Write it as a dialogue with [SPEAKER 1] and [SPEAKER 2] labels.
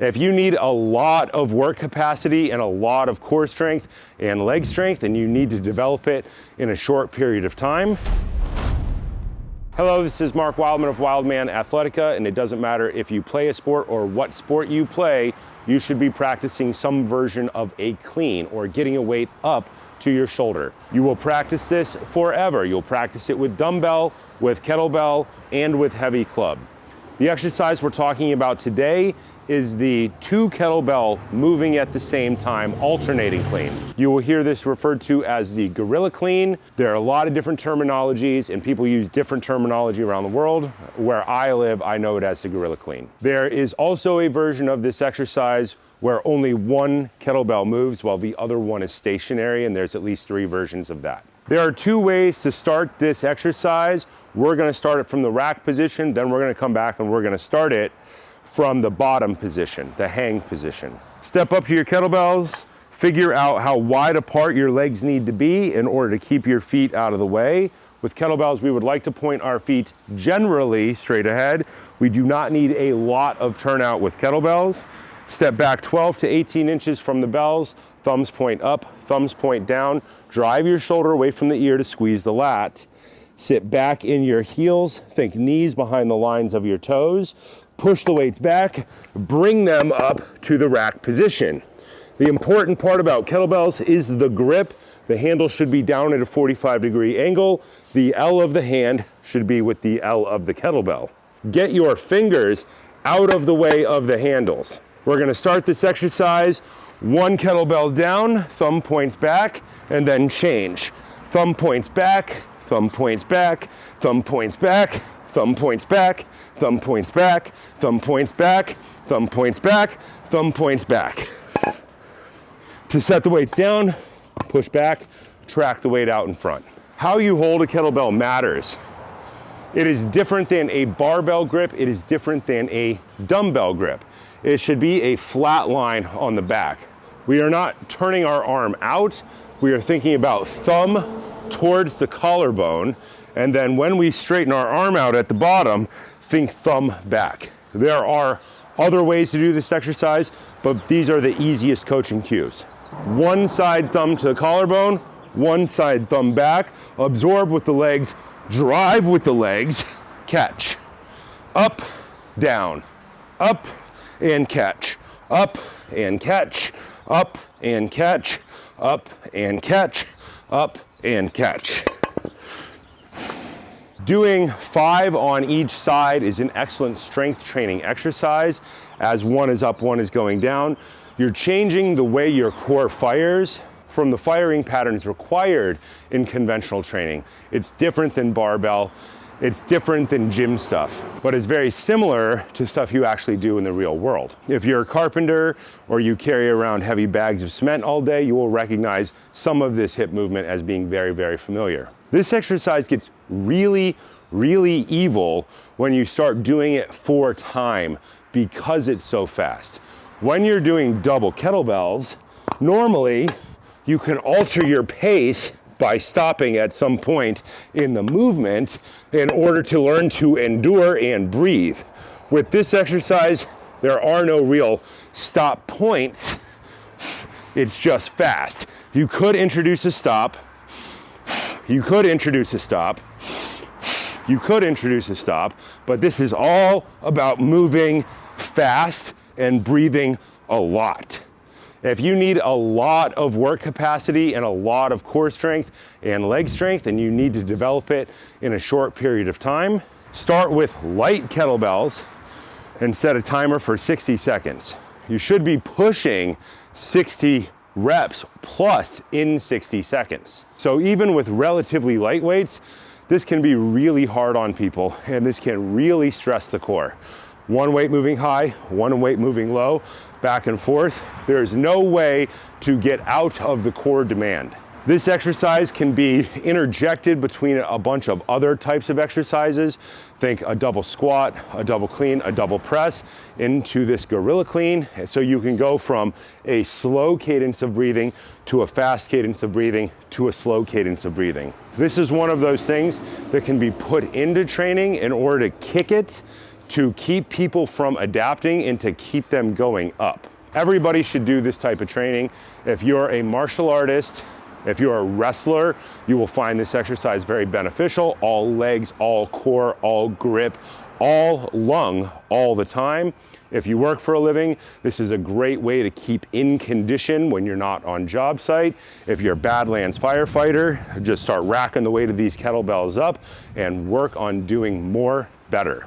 [SPEAKER 1] If you need a lot of work capacity and a lot of core strength and leg strength, and you need to develop it in a short period of time. Hello, this is Mark Wildman of Wildman Athletica, and it doesn't matter if you play a sport or what sport you play, you should be practicing some version of a clean or getting a weight up to your shoulder. You will practice this forever. You'll practice it with dumbbell, with kettlebell, and with heavy club. The exercise we're talking about today is the two kettlebell moving at the same time alternating clean. You will hear this referred to as the gorilla clean. There are a lot of different terminologies and people use different terminology around the world. Where I live, I know it as the gorilla clean. There is also a version of this exercise where only one kettlebell moves while the other one is stationary, and there's at least 3 versions of that. There are 2 ways to start this exercise. We're gonna start it from the rack position, then we're gonna come back and we're gonna start it from the bottom position, the hang position. Step up to your kettlebells, figure out how wide apart your legs need to be in order to keep your feet out of the way. With kettlebells, we would like to point our feet generally straight ahead. We do not need a lot of turnout with kettlebells. Step back 12 to 18 inches from the bells, thumbs point up, thumbs point down. Drive your shoulder away from the ear to squeeze the lat. Sit back in your heels, think knees behind the lines of your toes. Push the weights back, bring them up to the rack position. The important part about kettlebells is the grip. The handle should be down at a 45-degree angle. The L of the hand should be with the L of the kettlebell. Get your fingers out of the way of the handles. We're gonna start this exercise, 1 kettlebell down, thumb points back, and then change. Thumb points back, thumb points back, thumb points back, thumb points back, thumb points back, thumb points back, thumb points back, thumb points back. To set the weights down, push back, track the weight out in front. How you hold a kettlebell matters. It is different than a barbell grip. It is different than a dumbbell grip. It should be a flat line on the back. We are not turning our arm out. We are thinking about thumb towards the collarbone. And then when we straighten our arm out at the bottom, think thumb back. There are other ways to do this exercise, but these are the easiest coaching cues. One side thumb to the collarbone, one side thumb back, absorb with the legs, drive with the legs, catch. Up, down, up and catch, up and catch, up and catch, up and catch, up and catch. Doing 5 on each side is an excellent strength training exercise. As one is up, one is going down. You're changing the way your core fires from the firing patterns required in conventional training. It's different than barbell. It's different than gym stuff, but it's very similar to stuff you actually do in the real world. If you're a carpenter or you carry around heavy bags of cement all day, you will recognize some of this hip movement as being very, very familiar. This exercise gets really, really evil when you start doing it for time because it's so fast. When you're doing double kettlebells, normally you can alter your pace by stopping at some point in the movement in order to learn to endure and breathe. With this exercise, there are no real stop points. It's just fast. You could introduce a stop. You could introduce a stop. You could introduce a stop, but this is all about moving fast and breathing a lot. If you need a lot of work capacity and a lot of core strength and leg strength, and you need to develop it in a short period of time, start with light kettlebells and set a timer for 60 seconds. You should be pushing 60 reps plus in 60 seconds. So even with relatively light weights, this can be really hard on people, and this can really stress the core. One weight moving high, one weight moving low, back and forth. There's no way to get out of the core demand. This exercise can be interjected between a bunch of other types of exercises. Think a double squat, a double clean, a double press into this gorilla clean. So you can go from a slow cadence of breathing to a fast cadence of breathing to a slow cadence of breathing. This is one of those things that can be put into training in order to kick it to keep people from adapting and to keep them going up. Everybody should do this type of training. If you're a martial artist, if you're a wrestler, you will find this exercise very beneficial. All legs, all core, all grip, all lung, all the time. If you work for a living, this is a great way to keep in condition when you're not on job site. If you're a Badlands firefighter, just start racking the weight of these kettlebells up and work on doing more better.